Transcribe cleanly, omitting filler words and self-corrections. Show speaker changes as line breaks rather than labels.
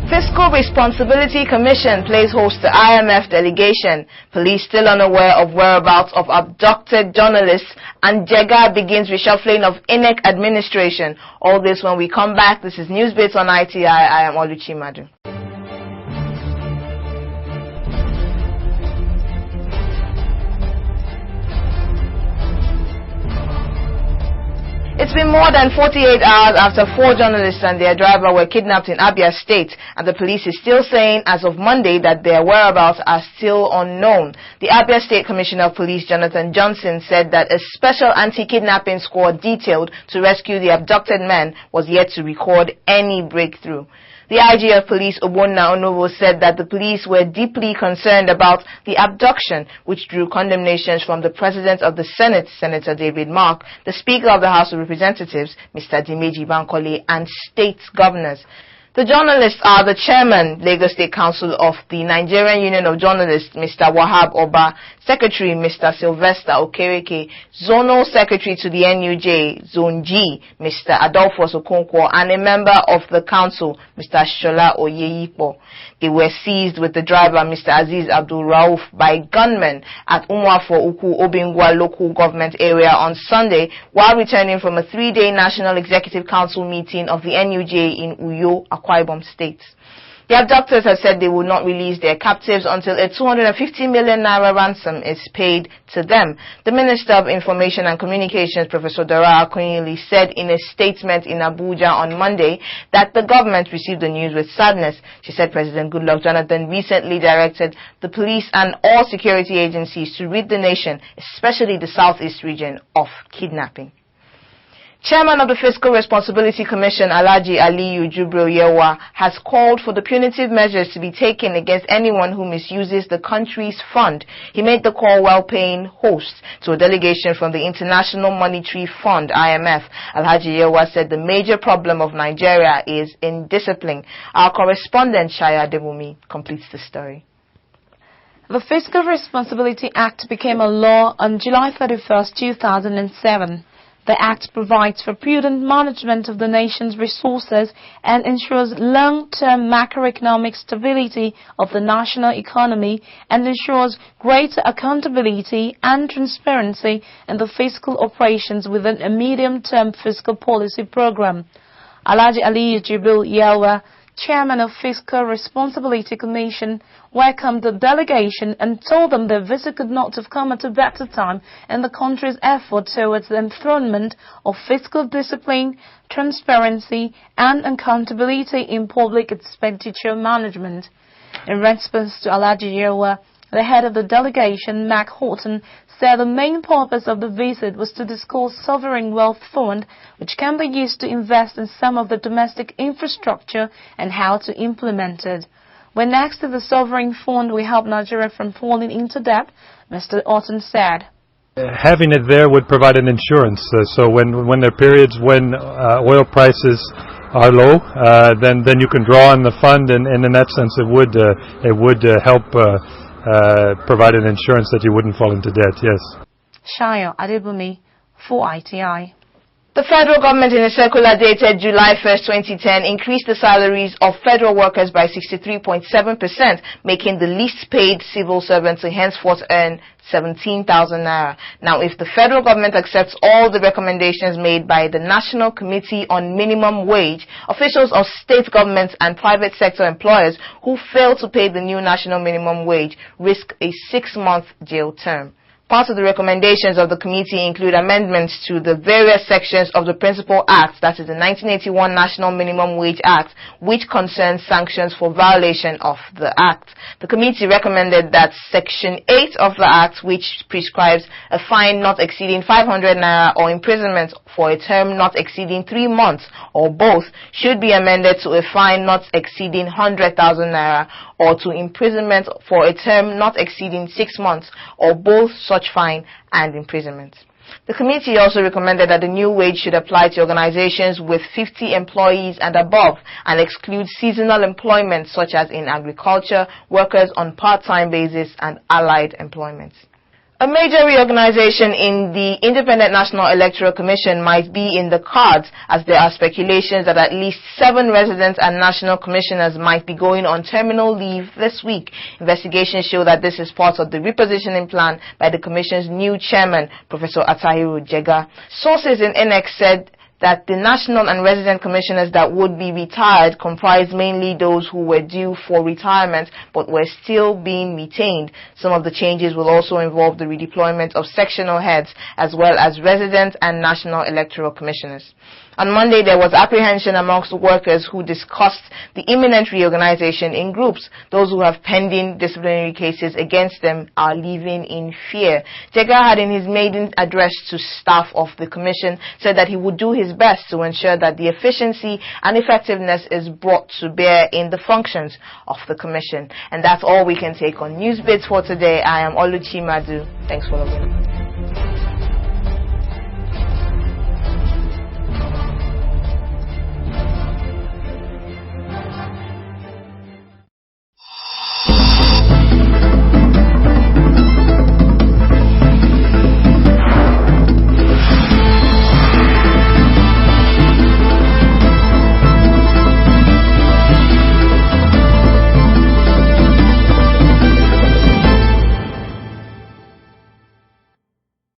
Fiscal Responsibility Commission plays host to IMF delegation. Police still unaware of whereabouts of abducted journalists, and Jega begins reshuffling of INEC administration. All this when we come back. This is Newsbits on ITI. I am Oluchi Madu. It's been more than 48 hours after 4 journalists and their driver were kidnapped in Abia State, and the police is still saying as of Monday that their whereabouts are still unknown. The Abia State Commissioner of Police, Jonathan Johnson, said that a special anti-kidnapping squad detailed to rescue the abducted men was yet to record any breakthrough. The IG of Police, Ogbonna Onovo, said that the police were deeply concerned about the abduction, which drew condemnations from the President of the Senate, Senator David Mark, the Speaker of the House of Representatives, Mr. Dimeji Bankole, and state governors. The journalists are the Chairman, Lagos State Council of the Nigerian Union of Journalists, Mr. Wahab Oba, Secretary, Mr. Sylvester Okereke, Zonal Secretary to the NUJ, Zone G, Mr. Adolphus Okonkwo, and a member of the Council, Mr. Shola Oyeyipo. They were seized with the driver, Mr. Aziz Abdul Rauf, by gunmen at Umwafo Uku Obingwa local government area on Sunday while returning from a 3-day National Executive Council meeting of the NUJ in Uyo, Akwa Ibom State. The abductors have said they will not release their captives until a 250 million naira ransom is paid to them. The Minister of Information and Communications, Professor Dara Akunyili, said in a statement in Abuja on Monday that the government received the news with sadness. She said President Goodluck Jonathan recently directed the police and all security agencies to rid the nation, especially the southeast region, of kidnapping. Chairman of the Fiscal Responsibility Commission, Alhaji Aliyu Jubril Yewa, has called for the punitive measures to be taken against anyone who misuses the country's fund. He made the call while paying host to a delegation from the International Monetary Fund, IMF. Alhaji Yewa said the major problem of Nigeria is indiscipline. Our correspondent, Shaya Debumi, completes the story.
The Fiscal Responsibility Act became a law on July 31, 2007. The Act provides for prudent management of the nation's resources and ensures long-term macroeconomic stability of the national economy and ensures greater accountability and transparency in the fiscal operations within a medium-term fiscal policy program. Alhaji Aliyu Jubril Yewa, Chairman of Fiscal Responsibility Commission, welcomed the delegation and told them their visit could not have come at a better time in the country's effort towards the enthronement of fiscal discipline, transparency, and accountability in public expenditure management. In response to Alhaji Yewa, the head of the delegation, Mark Horton, said the main purpose of the visit was to discuss Sovereign Wealth Fund, which can be used to invest in some of the domestic infrastructure and how to implement it. When asked if the Sovereign Fund will help Nigeria from falling into debt, Mr. Horton said,
having it there would provide an insurance. So when there are periods when oil prices are low, then you can draw on the fund, and in that sense it would help provide an insurance that you wouldn't fall into debt, yes.
Shaya Adebumi for ITI.
The federal government in a circular dated July 1st, 2010 increased the salaries of federal workers by 63.7%, making the least paid civil servants to henceforth earn 17,000 naira. Now, if the federal government accepts all the recommendations made by the National Committee on Minimum Wage, officials of state governments and private sector employers who fail to pay the new national minimum wage risk a 6-month jail term. Part of the recommendations of the committee include amendments to the various sections of the Principal Act, that is the 1981 National Minimum Wage Act, which concerns sanctions for violation of the Act. The committee recommended that Section 8 of the Act, which prescribes a fine not exceeding 500 naira or imprisonment for a term not exceeding 3 months, or both, should be amended to a fine not exceeding 100,000 naira or to imprisonment for a term not exceeding 6 months, or both such fine and imprisonment. The committee also recommended that the new wage should apply to organizations with 50 employees and above and exclude seasonal employment such as in agriculture, workers on part-time basis, and allied employment. A major reorganization in the Independent National Electoral Commission might be in the cards, as there are speculations that at least 7 residents and national commissioners might be going on terminal leave this week. Investigations show that this is part of the repositioning plan by the Commission's new chairman, Professor Atahiru Jega. Sources in NX said that the national and resident commissioners that would be retired comprise mainly those who were due for retirement but were still being retained. Some of the changes will also involve the redeployment of sectional heads as well as resident and national electoral commissioners. On Monday, there was apprehension amongst workers who discussed the imminent reorganization in groups. Those who have pending disciplinary cases against them are living in fear. Jega had in his maiden address to staff of the commission said that he would do his best to ensure that the efficiency and effectiveness is brought to bear in the functions of the commission. And that's all we can take on News Bits for today. I am Oluchi Madu. Thanks for listening.